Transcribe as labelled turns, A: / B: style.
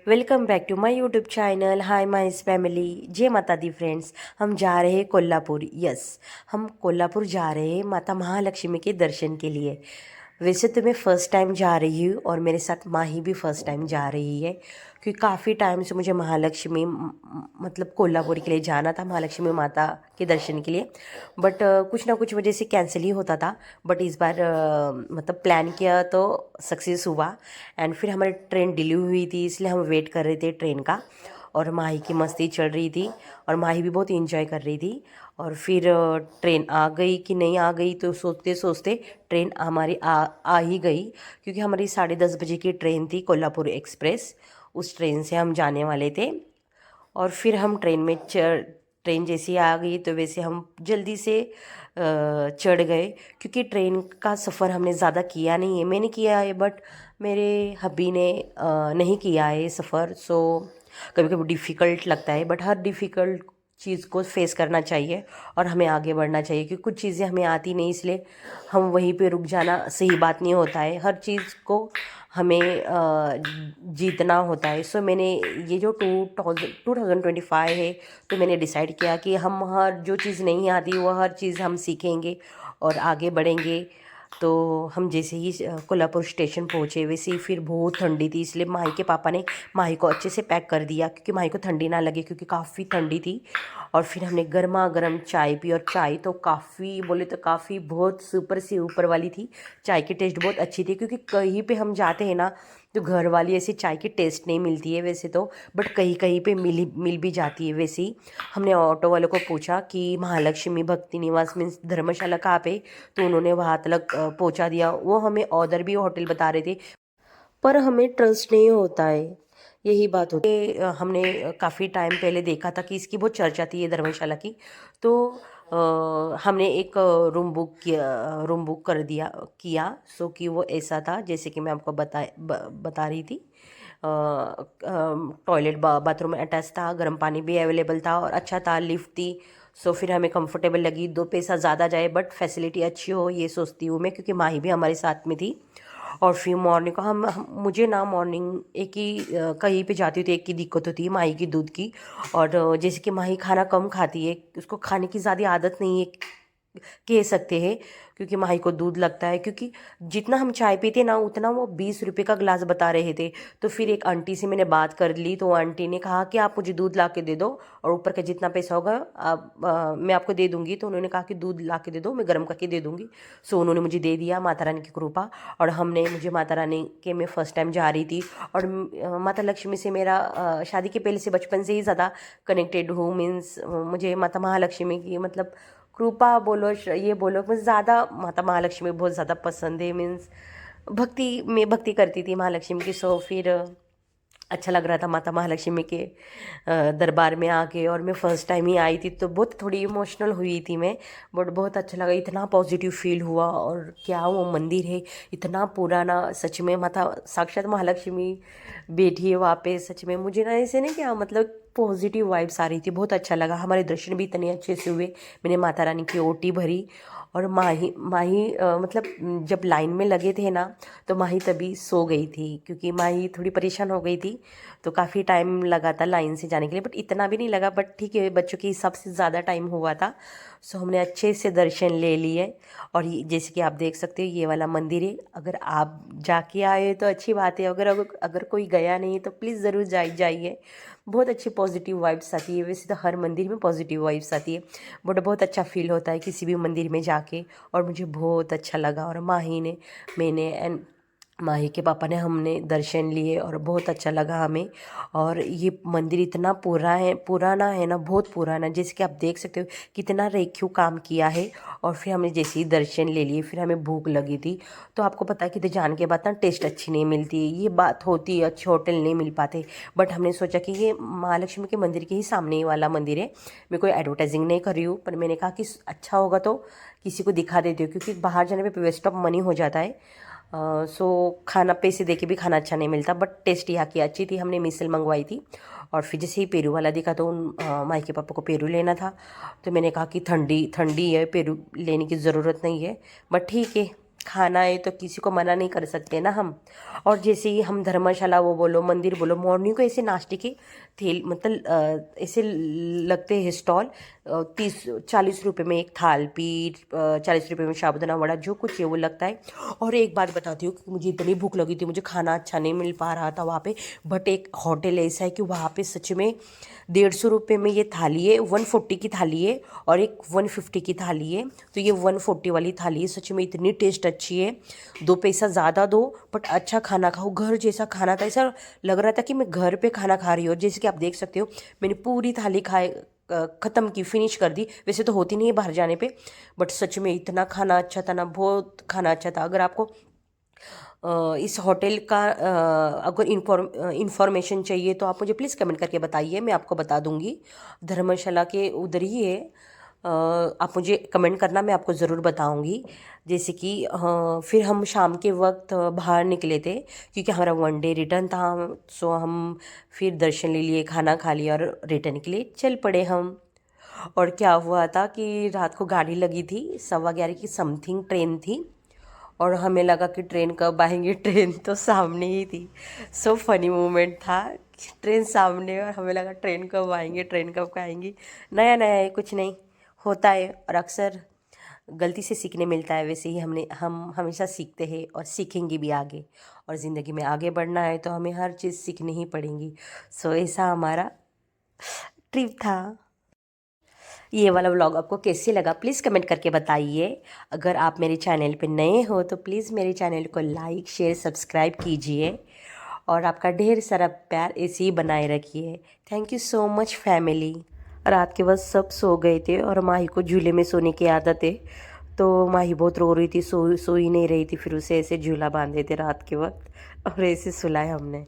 A: Welcome back to my YouTube channel. Hi my family, जय माता दी friends. हम जा रहे हैं कोल्हापुर। यस, हम कोल्हापुर जा रहे हैं माता महालक्ष्मी के दर्शन के लिए। वैसे तो मैं फ़र्स्ट टाइम जा रही हूँ और मेरे साथ माही भी फ़र्स्ट टाइम जा रही है, क्योंकि काफ़ी टाइम से मुझे महालक्ष्मी मतलब कोल्हापुर के लिए जाना था, महालक्ष्मी माता के दर्शन के लिए। बट कुछ ना कुछ वजह से कैंसिल ही होता था। बट इस बार मतलब प्लान किया तो सक्सेस हुआ। एंड फिर हमारी ट्रेन डिले हुई थी, इसलिए हम वेट कर रहे थे ट्रेन का। और माही की मस्ती चल रही थी और माही भी बहुत इंजॉय कर रही थी। और फिर ट्रेन आ गई कि नहीं आ गई, तो सोचते सोचते ट्रेन हमारी आ ही गई, क्योंकि हमारी 10:30 बजे की ट्रेन थी, कोल्हापुर एक्सप्रेस। उस ट्रेन से हम जाने वाले थे। और फिर हम ट्रेन जैसी आ गई तो वैसे हम जल्दी से चढ़ गए, क्योंकि ट्रेन का सफ़र हमने ज़्यादा किया नहीं है। मैंने किया है बट मेरे हब्बी ने नहीं किया है सफ़र। सो कभी कभी डिफ़िकल्ट लगता है, बट हर डिफ़िकल्ट चीज़ को फेस करना चाहिए और हमें आगे बढ़ना चाहिए, क्योंकि कुछ चीज़ें हमें आती नहीं, इसलिए हम वहीं पे रुक जाना सही बात नहीं होता है। हर चीज़ को हमें जीतना होता है। सो मैंने ये जो 2025 है, तो मैंने डिसाइड किया कि हम हर जो चीज़ नहीं आती वो हर चीज़ हम सीखेंगे और आगे बढ़ेंगे। तो हम जैसे ही कोल्हापुर स्टेशन पहुँचे, वैसे ही फिर बहुत ठंडी थी, इसलिए माही के पापा ने माही को अच्छे से पैक कर दिया, क्योंकि माही को ठंडी ना लगे, क्योंकि काफ़ी ठंडी थी। और फिर हमने गर्मा गर्म चाय पी, और चाय तो काफ़ी बोले तो काफ़ी बहुत सुपर से ऊपर वाली थी। चाय की टेस्ट बहुत अच्छी थी, क्योंकि कहीं पे हम जाते हैं ना तो घर वाली ऐसी चाय की टेस्ट नहीं मिलती है वैसे तो, बट कहीं कहीं पे मिल भी जाती है। वैसे ही हमने ऑटो वाले को पूछा कि महालक्ष्मी भक्ति निवास मीन्स धर्मशाला कहाँ पे, तो उन्होंने वहाँ तक पहुँचा दिया। वो हमें और भी होटल बता रहे थे, पर हमें ट्रस्ट नहीं होता है, यही बात होती है। हमने काफ़ी टाइम पहले देखा था कि इसकी बहुत चर्चा थी ये धर्मशाला की। तो हमने एक रूम बुक कर दिया किया। सो कि वो ऐसा था जैसे कि मैं आपको बता रही थी। टॉयलेट बाथरूम अटैच था, गर्म पानी भी अवेलेबल था और अच्छा था, लिफ्ट थी। सो फिर हमें कंफर्टेबल लगी। दो पैसा ज़्यादा जाए बट फैसिलिटी अच्छी हो, ये सोचती हूँ मैं, क्योंकि माही भी हमारे साथ में थी। और फिर मॉर्निंग को मुझे ना मॉर्निंग एक ही कहीं पे जाती हूँ तो एक की दिक्कत होती है, माही की दूध की। और जैसे कि माही खाना कम खाती है, उसको खाने की ज़्यादा आदत नहीं है कह सकते हैं, क्योंकि माही को दूध लगता है। क्योंकि जितना हम चाय पीते ना उतना वो 20 रुपये का गिलास बता रहे थे। तो फिर एक आंटी से मैंने बात कर ली, तो आंटी ने कहा कि आप मुझे दूध ला के दे दो और ऊपर का जितना पैसा होगा मैं आपको दे दूंगी। तो उन्होंने कहा कि दूध ला के दे दो, मैं गर्म करके दे दूंगी। सो उन्होंने मुझे दे दिया, माता रानी की कृपा। और मुझे माता रानी के मैं फ़र्स्ट टाइम जा रही थी। और माता लक्ष्मी से मेरा शादी के पहले से बचपन से ही ज़्यादा कनेक्टेड हूँ। मीन्स मुझे माता महालक्ष्मी की मतलब कृपा बोलो, ये बोलो, मुझे ज़्यादा माता महालक्ष्मी बहुत ज़्यादा पसंद है। मीन्स भक्ति करती थी महालक्ष्मी की। सो फिर अच्छा लग रहा था माता महालक्ष्मी के दरबार में आके। और मैं फ़र्स्ट टाइम ही आई थी तो बहुत थोड़ी इमोशनल हुई थी मैं, बट बहुत अच्छा लगा, इतना पॉजिटिव फील हुआ। और क्या वो मंदिर है, इतना पुराना, सच में माता साक्षात महालक्ष्मी बैठी है वहाँ पे। सच में मुझे ना ऐसे नहीं क्या मतलब पॉजिटिव वाइब्स आ रही थी, बहुत अच्छा लगा। हमारे दर्शन भी इतने अच्छे से हुए। मैंने माता रानी की ओटी भरी। और माही माही मतलब जब लाइन में लगे थे ना, तो माही तभी सो गई थी, क्योंकि माही थोड़ी परेशान हो गई थी। तो काफ़ी टाइम लगा था लाइन से जाने के लिए, बट इतना भी नहीं लगा, बट ठीक है, बच्चों के हिसाब से ज़्यादा टाइम हुआ था। सो हमने अच्छे से दर्शन ले लिए। और जैसे कि आप देख सकते हो ये वाला मंदिर है। अगर आप जाके आए तो अच्छी बात है, अगर कोई गया नहीं तो प्लीज़ ज़रूर जाइए। बहुत अच्छी पॉजिटिव वाइब्स आती है। वैसे तो हर मंदिर में पॉजिटिव वाइब्स आती है, बट बहुत अच्छा फील होता है किसी भी मंदिर में जाके। और मुझे बहुत अच्छा लगा। और मैंने एंड माही के पापा ने हमने दर्शन लिए और बहुत अच्छा लगा हमें। और ये मंदिर इतना पुराना है ना, बहुत पुराना, जैसे कि आप देख सकते हो कितना रेखीव काम किया है। और फिर हमने जैसे ही दर्शन ले लिए, फिर हमें भूख लगी थी। तो आपको पता है कि तो जाने के बाद ना टेस्ट अच्छी नहीं मिलती, ये बात होती है, अच्छे होटल नहीं मिल पाते। बट हमने सोचा कि ये महालक्ष्मी के मंदिर के ही सामने ही वाला मंदिर है। मैं कोई एडवर्टाइजिंग नहीं कर रही हूँ, पर मैंने कहा कि अच्छा होगा तो किसी को दिखा देती हूँ, क्योंकि बाहर जाने पे वेस्ट ऑफ मनी हो जाता है। सो खाना पैसे दे के भी खाना अच्छा नहीं मिलता, बट टेस्ट यहाँ की अच्छी थी। हमने मिसल मंगवाई थी। और फिर जैसे ही पेरू वाला दिखा तो माई के पापा को पेरू लेना था। तो मैंने कहा कि ठंडी ठंडी है, पेरू लेने की ज़रूरत नहीं है, बट ठीक है, खाना है तो किसी को मना नहीं कर सकते ना हम। और जैसे ही हम धर्मशाला वो बोलो, मंदिर बोलो, मॉर्निंग को ऐसे नाश्ते के थेल मतलब ऐसे लगते हैं स्टॉल। 30-40 रुपये में एक थाल पीठ, 40 रुपये में साबुदाना वड़ा, जो कुछ है वो लगता है। और एक बात बताती हूँ कि मुझे इतनी भूख लगी थी, मुझे खाना अच्छा नहीं मिल पा रहा था वहाँ पे। बट एक होटल ऐसा है कि वहाँ पे सच में 150 रुपये में ये थाली है, 140 की थाली है और एक 150 की थाली है। तो ये 140 वाली थाली है, सच में इतनी टेस्ट अच्छी है। 2 पैसा ज़्यादा दो बट अच्छा खाना खाओ, घर जैसा खाना था। ऐसा लग रहा था कि मैं घर पे खाना खा रही हूँ। जैसे कि आप देख सकते हो, मैंने पूरी थाली ख़त्म की, फिनिश कर दी। वैसे तो होती नहीं है बाहर जाने पे, बट सच में इतना खाना अच्छा था ना, बहुत खाना अच्छा था। अगर आपको इस होटल का अगर इंफॉर्मेशन चाहिए तो आप मुझे प्लीज़ कमेंट करके बताइए, मैं आपको बता दूंगी। धर्मशाला के उधर ही है। आप मुझे कमेंट करना, मैं आपको ज़रूर बताऊंगी। जैसे कि फिर हम शाम के वक्त बाहर निकले थे क्योंकि हमारा 1 डे रिटर्न था। सो हम फिर दर्शन ले लिए, खाना खा लिया और रिटर्न के लिए चल पड़े हम। और क्या हुआ था कि रात को गाड़ी लगी थी, 11:15 की समथिंग ट्रेन थी। और हमें लगा कि ट्रेन कब आएंगे, ट्रेन तो सामने ही थी। सो फनी मोमेंट था कि ट्रेन सामने और हमें लगा ट्रेन कब आएंगे, ट्रेन कब आएंगी। नया नया है, कुछ नहीं होता है और अक्सर गलती से सीखने मिलता है। वैसे ही हम हमेशा सीखते हैं और सीखेंगे भी आगे। और ज़िंदगी में आगे बढ़ना है तो हमें हर चीज़ सीखनी ही पड़ेगी। सो ऐसा हमारा ट्रिप था। ये वाला व्लॉग आपको कैसे लगा प्लीज़ कमेंट करके बताइए। अगर आप मेरे चैनल पे नए हो तो प्लीज़ मेरे चैनल को लाइक शेयर सब्सक्राइब कीजिए और आपका ढेर सारा प्यार ऐसे ही बनाए रखिए। Thank you so much family. रात के वक्त सब सो गए थे और माही को झूले में सोने की आदत है, तो माही बहुत रो रही थी, सो ही नहीं रही थी। फिर उसे ऐसे झूला बांधे थे रात के वक्त और ऐसे सुलाया हमने।